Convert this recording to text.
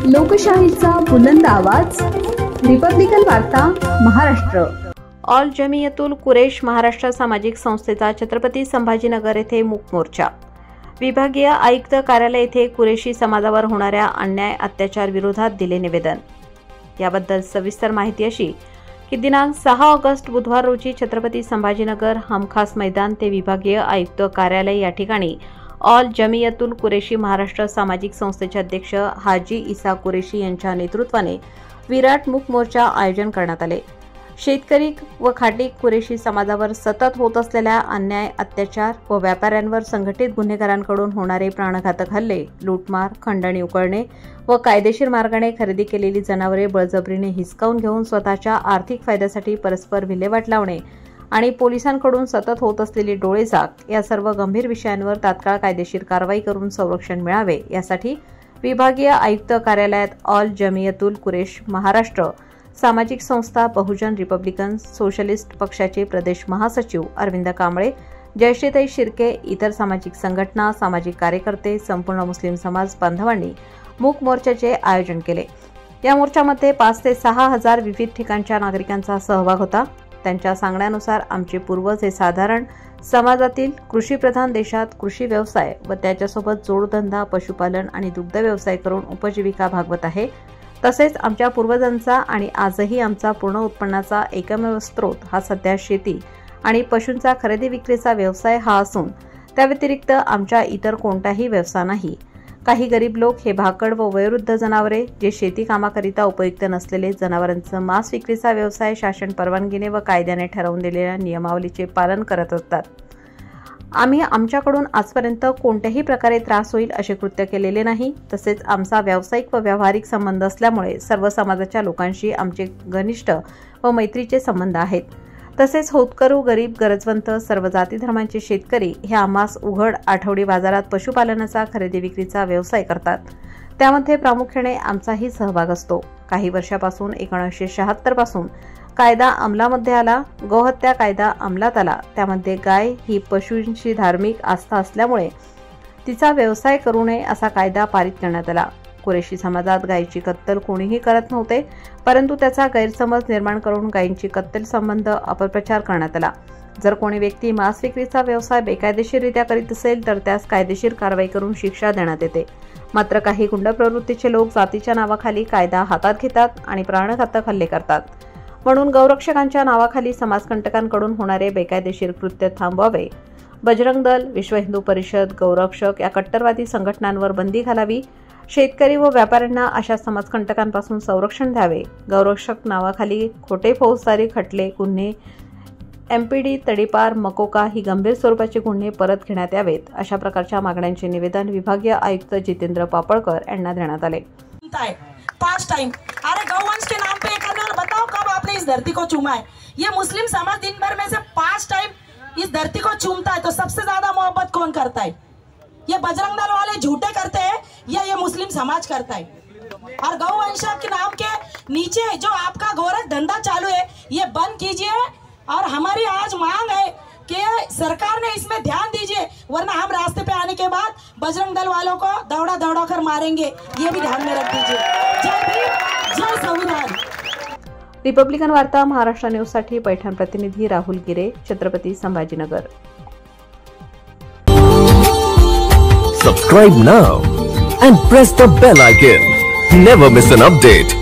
लोकशाहीचा बुलंद आवाज, रिपब्लिकन वार्ता महाराष्ट्र। ऑल जमियतुल कुरेश महाराष्ट्र सामाजिक संस्थेचा छत्रपती संभाजीनगर येथे मूक मोर्चा। विभागीय आयुक्त कार्यालय येथे कुरेशी समाजावर होणाऱ्या अन्याय अत्याचार विरोधात दिले निवेदन। याबद्दल सविस्तर माहिती अशी की दिनांक 6 ऑगस्ट बुधवार रोजी छत्रपती संभाजीनगर हमखास मैदान ते विभागीय आयुक्त कार्यालय या ठिकाणी ऑल जमियतुल कुरेशी महाराष्ट्र सामाजिक संस्थेचे अध्यक्ष हाजी इसा कुरेशी यांच्या नेतृत्वाने विराट मूक मोर्चा आयोजन करण्यात आले। शेतकरी व खाटी कुरेशी समाजावर सतत होत असलेल्या अन्याय अत्याचार व व्यापाऱ्यांवर संघटित गुन्हेगारांकडून होणारे प्राणघातक हल्ले, लूटमार, खंडणी उकळणे व कायदेशीर मार्गाने खरेदी केलेली जनावरे बळजबरीने हिसकावून घेऊन स्वतःच्या आर्थिक फायद्यासाठी परस्पर विल्हेवाट लावणे आणि पोलिसांकडून सतत होत असलेली डोळेझाक या सर्व गंभीर विषयांवर तात्काळ कायदेशीर कारवाई करून संरक्षण मिळावे यासाठी विभागीय आयुक्त कार्यालयात ऑल जमियतुल कुरेश महाराष्ट्र सामाजिक संस्था बहुजन रिपब्लिकन सोशलिस्ट पक्षाचे प्रदेश महासचिव अरविंद कांबळे, जयश्रीताई शिर्के, इतर सामाजिक संघटना, सामाजिक कार्यकर्ते, संपूर्ण मुस्लिम समाज बांधवांनी मूक मोर्चाचे आयोजन केले। या मोर्चामध्ये 5 ते 6 हजार विविध ठिकाणच्या नागरिकांचा सहभाग होता। त्यांच्या सांगण्यानुसार आमचे पूर्वज हे साधारण समाजातील कृषीप्रधान देशात कृषी व्यवसाय व त्याच्यासोबत जोडधंदा, पशुपालन आणि दुग्ध व्यवसाय करून उपजीविका भागवत आहे। तसेच आमच्या पूर्वजांचा आणि आजही आमचा पूर्ण उत्पन्नाचा एकमेव स्रोत हा सध्या शेती आणि पशूंचा खरेदी विक्रीचा व्यवसाय हा असून त्या व्यतिरिक्त आमच्या इतर कोणताही व्यवसाय नाही। काही गरीब लोक हे भाकड व वयोवृद्ध जनावरे जे शेती कामाकरिता उपयुक्त नसलेले जनावरांचा मांस विक्रीचा व्यवसाय शासन परवानगीने व कायद्याने ठरवून दिलेल्या नियमावलीचे पालन करत असतात। आम्ही आमच्याकडून आजपर्यंत कोणत्याही प्रकारे त्रास होईल असे कृत्य केलेले नाही। तसेच आमचा व्यावसायिक व व्यावहारिक संबंध असल्यामुळे सर्व समाजाच्या लोकांशी आमचे घनिष्ठ व मैत्रीचे संबंध आहेत। तसेच होतकरू, गरीब, गरजवंत सर्व जाती धर्मांचे शेतकरी हे आम्हास उघड आठवडी बाजारात पशुपालनाचा खरेदी विक्रीचा व्यवसाय करतात। त्यामध्ये प्रामुख्याने आमचाही सहभाग असतो। काही वर्षापासून 1976 पासून कायदा अंमलामध्ये आला, गोहत्या कायदा अंमलात आला। त्यामध्ये गाय ही पशूंची धार्मिक आस्था असल्यामुळे तिचा व्यवसाय करू नये असा कायदा पारित करण्यात आला। कुरेशी समाजात गायीची कत्तल कोणीही करत नव्हते, परंतु त्याचा गैरसमज निर्माण करून गायींची कत्तल संबंध अपप्रचार करण्यात आला। जर कोणी व्यक्ती मांस विक्रीचा व्यवसाय बेकायदेशीररित्या करीत असेल तर त्यास कायदेशीर कारवाई करून शिक्षा देण्यात येते। मात्र काही गुंड प्रवृत्तीचे लोक जातीच्या नावाखाली कायदा हातात घेतात आणि प्राणघातक हल्ले करतात। म्हणून गौरक्षकांच्या नावाखाली समाजकंटकांकडून होणारे बेकायदेशीर कृत्य थांबवावे। बजरंग दल, विश्व हिंदू परिषद, गौरक्षक या कट्टरवादी संघटनांवर बंदी घालावी। शेतकरी व व्यापाऱ्यांना अशा समाजकंटकांपासून संरक्षण द्यावे। गौरक्षक नावाखाली खोटे फौजदारी खटले, गुन्हे, एमपीडी, तडीपार, मकोका ही गंभीर स्वरूपाचे गुन्हे परत घेण्यात यावेत। अशा प्रकारच्या मागण्यांचे निवेदन विभागीय आयुक्त जितेंद्र पापळकर यांना देण्यात आले। 5 टाइम अरे गौवंश के नाम पे करने वाला बताओ कब आपने इस धरती को चूमा है? ये मुस्लिम समाज दिन भर में से 5 टाइम इस धरती को चूमता है तो सबसे ज्यादा मोहब्बत कौन करता है? ये बजरंग दल वाले झूठे करते हैं या ये मुस्लिम समाज करता है? और गौवंश के नाम के नीचे जो आपका गोरख धंधा चालू है ये बंद कीजिए। और हमारी आज मांग है कि सरकार ने इसमें ध्यान दीजिए, वरना हम रास्ते पे आने के बाद बजरंग दल वालों को दौड़ा दौड़ा कर मारेंगे, ये भी ध्यान में रख दीजिए। जय भीम, जय संविधान। रिपब्लिकन वार्ता महाराष्ट्र न्यूज साठी पैठण प्रतिनिधी राहुल गिरे, Chhatrapati Sambhajinagar. Subscribe now and press the bell icon. Never miss an update.